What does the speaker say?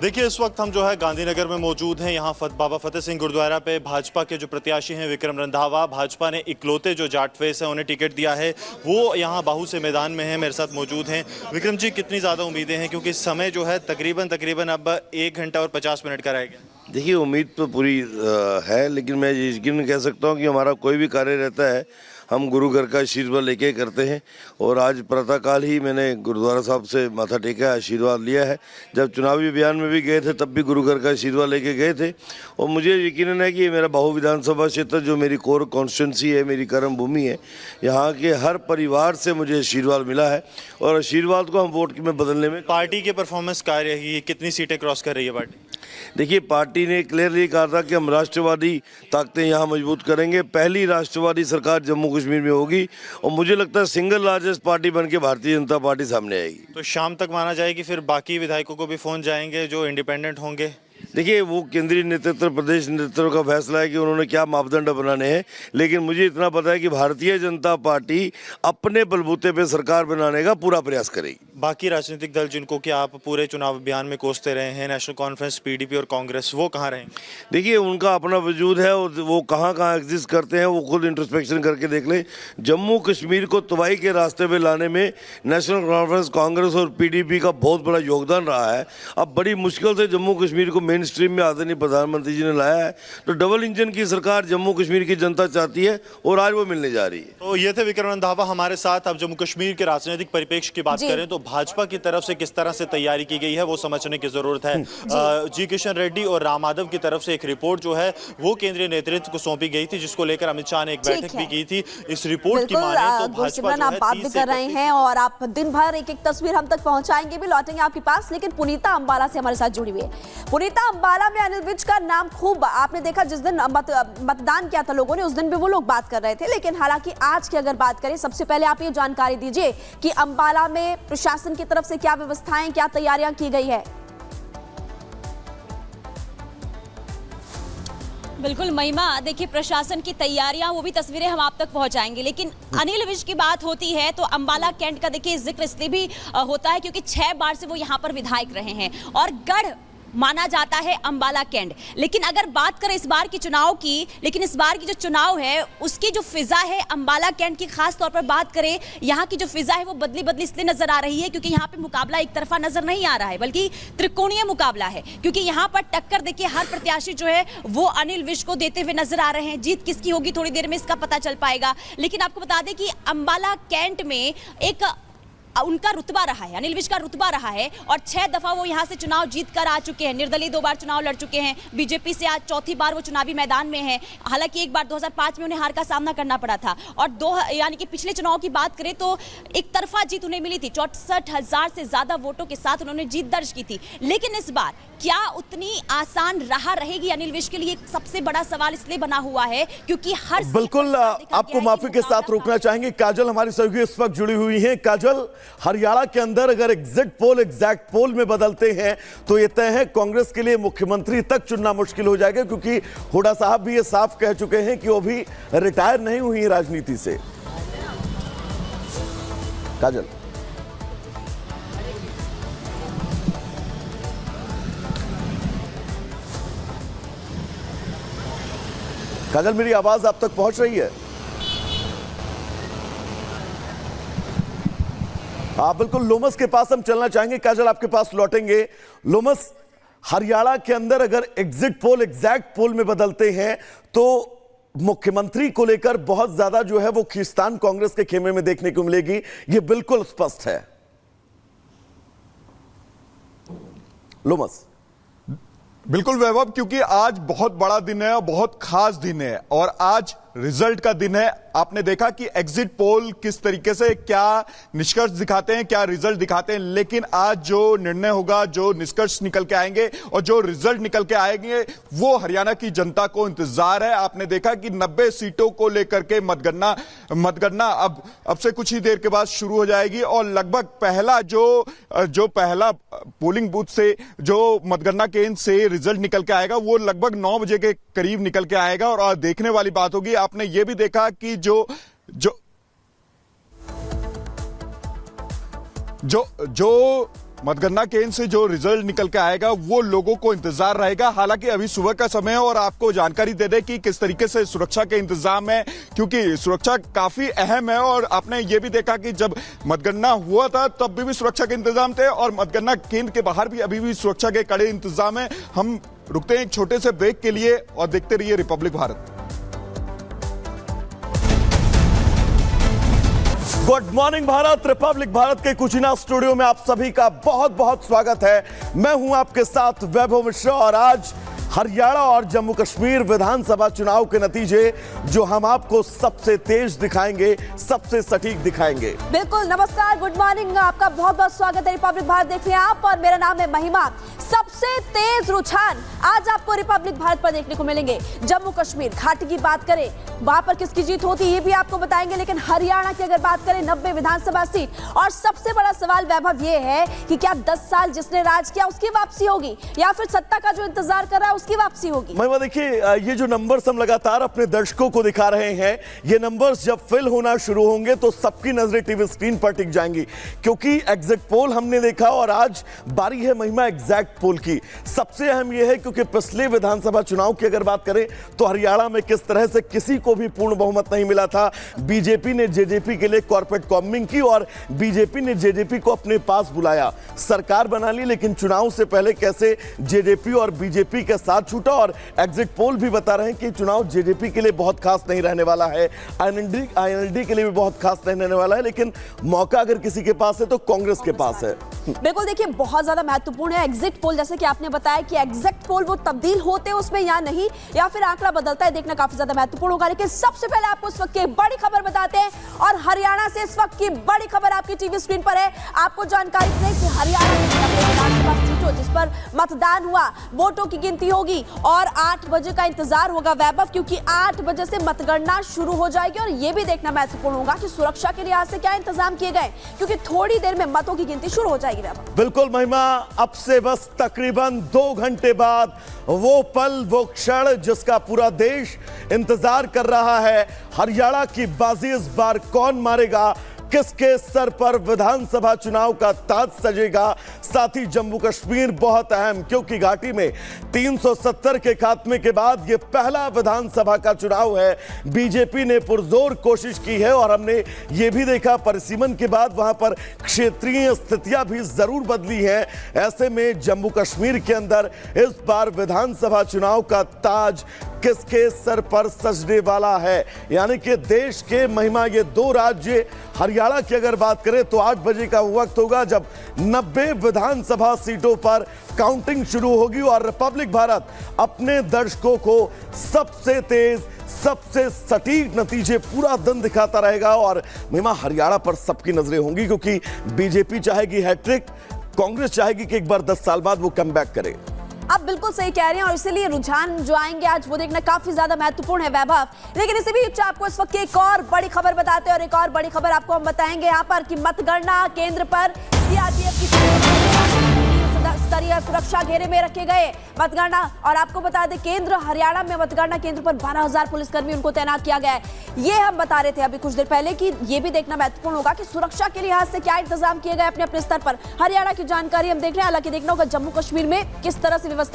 देखिए, इस वक्त हम जो है गांधीनगर में मौजूद हैं। यहाँ बाबा फतेह सिंह गुरुद्वारा पे भाजपा के जो प्रत्याशी हैं विक्रम रंधावा, भाजपा ने इकलौते जो जाट फेस है उन्हें टिकट दिया है, वो यहाँ बाहू से मैदान में है, मेरे साथ मौजूद हैं। विक्रम जी, कितनी ज़्यादा उम्मीदें हैं, क्योंकि समय जो है तकरीबन अब 1 घंटा और 50 मिनट का रह गया? देखिए, उम्मीद तो पूरी है, लेकिन मैं यकीन कह सकता हूँ कि हमारा कोई भी कार्य रहता है हम गुरु घर का आशीर्वाद लेके करते हैं। और आज प्रातःकाल ही मैंने गुरुद्वारा साहब से माथा टेका, आशीर्वाद लिया है। जब चुनावी अभियान में भी गए थे तब भी गुरु घर का आशीर्वाद लेके गए थे। और मुझे यकीन है कि मेरा बाहू विधानसभा क्षेत्र जो मेरी कोर कॉन्स्टिट्यूंसी है, मेरी कर्म भूमि है, यहाँ के हर परिवार से मुझे आशीर्वाद मिला है और आशीर्वाद को हम वोट में बदलने में। पार्टी के परफॉर्मेंस कार्य ही कितनी सीटें क्रॉस कर रही है पार्टी? देखिए, पार्टी ने क्लियरली कहा था कि हम राष्ट्रवादी ताकतें यहाँ मजबूत करेंगे। पहली राष्ट्रवादी सरकार जम्मू कश्मीर में होगी और मुझे लगता है सिंगल लार्जेस्ट पार्टी बन के भारतीय जनता पार्टी सामने आएगी। तो शाम तक माना जाए कि फिर बाकी विधायकों को भी फोन जाएंगे जो इंडिपेंडेंट होंगे? देखिए, वो केंद्रीय नेतृत्व, प्रदेश नेतृत्व का फैसला है कि उन्होंने क्या मापदंड बनाने हैं, लेकिन मुझे इतना पता है कि भारतीय जनता पार्टी अपने बलबूते पे सरकार बनाने का पूरा प्रयास करेगी। बाकी राजनीतिक दल जिनको कि आप पूरे चुनाव अभियान में कोसते रहे हैं, नेशनल कॉन्फ्रेंस, पीडीपी और कांग्रेस, वो कहाँ रहेंगे? देखिए, उनका अपना वजूद है और वो कहाँ कहाँ एग्जिस्ट करते हैं वो खुद इंट्रोस्पेक्शन करके देख लें। जम्मू कश्मीर को तबाही के रास्ते पे लाने में नेशनल कॉन्फ्रेंस, कांग्रेस और पीडीपी का बहुत बड़ा योगदान रहा है। अब बड़ी मुश्किल से जम्मू कश्मीर को मेन स्ट्रीम में आदरणीय प्रधानमंत्री जी ने लाया है। तो डबल इंजन की सरकार जम्मू कश्मीर की जनता चाहती है और आज वो मिलने जा रही है। तो ये थे विक्रम रंधावा हमारे साथ। अब जम्मू कश्मीर के राजनीतिक परिप्रेक्ष्य की बात करें तो भाजपा की तरफ से किस तरह से तैयारी की गई है वो समझने की जरूरत है। जी किशन रेड्डी और राम माधव की तरफ से एक रिपोर्ट जो है वो केंद्रीय नेतृत्व को सौंपी गई थी, जिसको लेकर अमित शाह ने एक बैठक भी की थी। इस रिपोर्ट की माने तो भाजपा जो है, आप बात भी कर रहे हैं और आप दिन भर एक एक तस्वीर हम तक पहुंचाएंगे भी, लौटेंगे आपके पास। लेकिन पुनीता अंबाला से हमारे साथ जुड़ी हुई है। पुनीता, अंबाला में अनिल विज का नाम खूब आपने देखा, जिस दिन मतदान किया था लोगों ने उस दिन भी वो लोग बात कर रहे थे। लेकिन हालांकि आज की अगर बात करें, सबसे पहले आप ये जानकारी दीजिए कि अंबाला में प्रशासन की तरफ से क्या व्यवस्थाएं, क्या तैयारियां की गई है? बिल्कुल महिमा, देखिए प्रशासन की तैयारियां, वो भी तस्वीरें हम आप तक पहुंचाएंगे। लेकिन अनिल विज की बात होती है तो अंबाला कैंट का देखिए जिक्र इसलिए भी होता है क्योंकि 6 बार से वो यहां पर विधायक रहे हैं और गढ़ माना जाता है अंबाला कैंट। लेकिन अगर बात करें इस बार की चुनाव की, लेकिन इस बार की जो चुनाव है उसकी जो फिजा है अंबाला कैंट की, खास तौर पर बात करें यहाँ की जो फिजा है वो बदली बदली इसलिए नजर आ रही है क्योंकि यहाँ पे मुकाबला एक तरफा नजर नहीं आ रहा है, बल्कि त्रिकोणीय मुकाबला है। क्योंकि यहाँ पर टक्कर देखिए हर प्रत्याशी जो है वो अनिल विज को देते हुए नजर आ रहे हैं। जीत किसकी होगी थोड़ी देर में इसका पता चल पाएगा। लेकिन आपको बता दें कि अंबाला कैंट में एक उनका रुतबा रहा है, अनिल विज का रुतबा रहा है और 6 दफा वो यहां से चुनाव जीत कर आ चुके हैं। निर्दलीय 2 बार चुनाव लड़ चुके हैं। बीजेपी से आज चौथी बार वो चुनावी मैदान में है। हालांकि एक बार 2005 में उन्हें हार का सामना करना पड़ा था और यानी कि पिछले चुनाव की बात करें तो एक तरफा जीत उन्हें मिली थी। 64,000 से ज्यादा वोटों के साथ उन्होंने जीत दर्ज की थी। लेकिन इस बार क्या उतनी आसान राह रहेगी अनिल विज के लिए? सबसे बड़ा सवाल इसलिए बना हुआ है क्योंकि हर बिल्कुल आपको माफी के साथ रोकना चाहेंगे। काजल हमारी सहयोगी इस वक्त जुड़ी हुई हैं। काजल, हरियाणा के अंदर अगर एग्जैक्ट पोल में बदलते हैं तो यह तय है कांग्रेस के लिए मुख्यमंत्री तक चुनना मुश्किल हो जाएगा, क्योंकि हुड्डा साहब भी ये साफ कह चुके हैं कि वो भी रिटायर नहीं हुई राजनीति से। काजल, काजल मेरी आवाज आप तक पहुंच रही है? हाँ बिल्कुल, लोमस के पास हम चलना चाहेंगे। काजल आपके पास लौटेंगे। लोमस, हरियाणा के अंदर अगर एग्जैक्ट पोल में बदलते हैं तो मुख्यमंत्री को लेकर बहुत ज्यादा जो है वो खींचतान कांग्रेस के खेमे में देखने को मिलेगी, ये बिल्कुल स्पष्ट है। लोमस, बिल्कुल वैभव, क्योंकि आज बहुत बड़ा दिन है और बहुत खास दिन है और आज रिजल्ट का दिन है। आपने देखा कि एग्जिट पोल किस तरीके से क्या निष्कर्ष दिखाते हैं, क्या रिजल्ट दिखाते हैं, लेकिन आज जो निर्णय होगा, जो निष्कर्ष निकल के आएंगे और जो रिजल्ट निकल के आएंगे वो हरियाणा की जनता को इंतजार है। आपने देखा कि 90 सीटों को लेकर के मतगणना अब से कुछ ही देर के बाद शुरू हो जाएगी और लगभग पहला जो पहला पोलिंग बूथ से जो मतगणना केंद्र से रिजल्ट निकल के आएगा वो लगभग 9 बजे के करीब निकल के आएगा। और देखने वाली बात होगी, आपने ये भी देखा कि जो मतगणना केंद्र से जो रिजल्ट निकल के आएगा वो लोगों को इंतजार रहेगा। हालांकि अभी सुबह का समय है और आपको जानकारी दे दें कि किस तरीके से सुरक्षा के इंतजाम है, क्योंकि सुरक्षा काफी अहम है। और आपने ये भी देखा कि जब मतगणना हुआ था तब भी सुरक्षा के इंतजाम थे और मतगणना केंद्र के बाहर भी अभी भी सुरक्षा के कड़े इंतजाम है। हम रुकते हैं एक छोटे से ब्रेक के लिए और देखते रहिए Republic Bharat. Good morning Bharat, Republic Bharat के कुचिना स्टूडियो में आप सभी का बहुत बहुत स्वागत है। मैं हूं आपके साथ वैभव मिश्रा और आज हरियाणा और जम्मू कश्मीर विधानसभा चुनाव के नतीजे जो हम आपको सबसे तेज दिखाएंगे, सबसे सटीक दिखाएंगे। बिल्कुल, नमस्कार, गुड मॉर्निंग, आपका बहुत बहुत स्वागत है। रिपब्लिक भारत देख रहे हैं आप और मेरा नाम है महिमा। सबसे तेज रुझान आज आपको रिपब्लिक भारत पर देखने को मिलेंगे। जम्मू कश्मीर घाटी की बात करें, वहां पर किसकी जीत होती है ये भी आपको बताएंगे, लेकिन हरियाणा की अगर बात करें 90 विधानसभा सीट। और सबसे बड़ा सवाल वैभव ये है कि क्या 10 साल जिसने राज किया उसकी वापसी होगी या फिर सत्ता का जो इंतजार कर रहा है उसकी वापसी होगी। महिमा देखिए, ये जो नंबर्स हम लगातार अपने दर्शकों को दिखा रहे हैं, ये नंबर्स जब फिल होना शुरू होंगे तो सबकी नजरें टीवी स्क्रीन पर टिक जाएंगी, क्योंकि एग्जैक्ट पोल हमने देखा और आज बारी है महिमा एग्जैक्ट पोल की। सबसे अहम यह है क्योंकि पिछले विधानसभा चुनाव की अगर बात करें तो हरियाणा में किस तरह से किसी को भी पूर्ण बहुमत नहीं मिला था। बीजेपी ने जेजेपी के लिए कॉर्पोरेट कॉम्बिंग की और बीजेपी ने जेजेपी को अपने पास बुलाया, सरकार बना ली, लेकिन चुनाव से पहले कैसे जेजेपी और बीजेपी के साथ छूटा। और एग्जिट पोल भी बता रहे हैं कि चुनाव जेजेपी के लिए बहुत खास नहीं रहने वाला है, आईएनएलडी के लिए भी बहुत खास नहीं रहने वाला है, लेकिन मौका अगर किसी के पास है तो कांग्रेस के पास है। बिल्कुल, देखिए बहुत ज्यादा महत्वपूर्ण है एग्जिट पोल। जैसे कि आपने बताया कि एग्जैक्ट पोल वो तब्दील होते हैं उसमें या नहीं, या फिर आंकड़ा बदलता है, देखना काफी ज्यादा महत्वपूर्ण होगा। लेकिन सबसे पहले आपको इस वक्त की बड़ी खबर बताते हैं और हरियाणा से इस वक्त की बड़ी खबर आपकी टीवी स्क्रीन पर है। आपको जानकारी दें कि हरियाणा में विधानसभा सीटों जिस पर मतदान हुआ, वोटों की गिनती होगी और 8 बजे का इंतजार होगा वैभव, क्योंकि 8 बजे से मतगणना शुरू हो जाएगी। और यह भी देखना महत्वपूर्ण होगा कि सुरक्षा के लिहाज से क्या इंतजाम किए गए, क्योंकि थोड़ी देर में मतों की गिनती शुरू हो जाएगी वैभव। बिल्कुल महिमा, अब से बस तकरीबन 2 घंटे बाद वो पल, वो क्षण जिसका पूरा देश इंतजार कर रहा है। हरियाणा की बाजी इस बार कौन मारेगा, किसके सर पर विधानसभा चुनाव का ताज सजेगा। साथ ही जम्मू कश्मीर बहुत अहम, क्योंकि घाटी में 370 के खात्मे के बाद यह पहला विधानसभा का चुनाव है। बीजेपी ने पुरजोर कोशिश की है और हमने ये भी देखा परिसीमन के बाद वहां पर क्षेत्रीय स्थितियां भी जरूर बदली हैं। ऐसे में जम्मू कश्मीर के अंदर इस बार विधानसभा चुनाव का ताज किसके सर पर सजने वाला है, यानी कि देश के महिमा ये 2 राज्य। हरियाणा की अगर बात करें तो 8 बजे का वक्त होगा जब 90 विधानसभा सीटों पर काउंटिंग शुरू होगी और रिपब्लिक भारत अपने दर्शकों को सबसे तेज, सबसे सटीक नतीजे पूरा दिन दिखाता रहेगा। और महिमा हरियाणा पर सबकी नजरें होंगी, क्योंकि बीजेपी चाहेगी हैट्रिक, कांग्रेस चाहेगी कि एक बार 10 साल बाद वो कमबैक करे। आप बिल्कुल सही कह रहे हैं और इसीलिए रुझान जो आएंगे आज वो देखना काफी ज्यादा महत्वपूर्ण है वैभव। लेकिन इसी बीच आपको इस वक्त की एक और बड़ी खबर बताते हैं और एक और बड़ी खबर आपको हम बताएंगे यहाँ पर कि मतगणना केंद्र पर सीआरपीएफ की स्तरीय सुरक्षा घेरे में रखे गए मतगणना। और आपको बता दें केंद्र हरियाणा में मतगणना केंद्र पर 12,000 पुलिसकर्मी उनको तैनात किया गया है। ये हम बता रहे थे अभी कुछ देर पहले कि ये भी देखना महत्वपूर्ण होगा कि सुरक्षा के लिहाज से क्या इंतजाम किए गए अपने अपने स्तर पर। हरियाणा की जानकारी हम देख रहे हैं, हालांकि देखना होगा जम्मू कश्मीर में किस तरह से व्यवस्था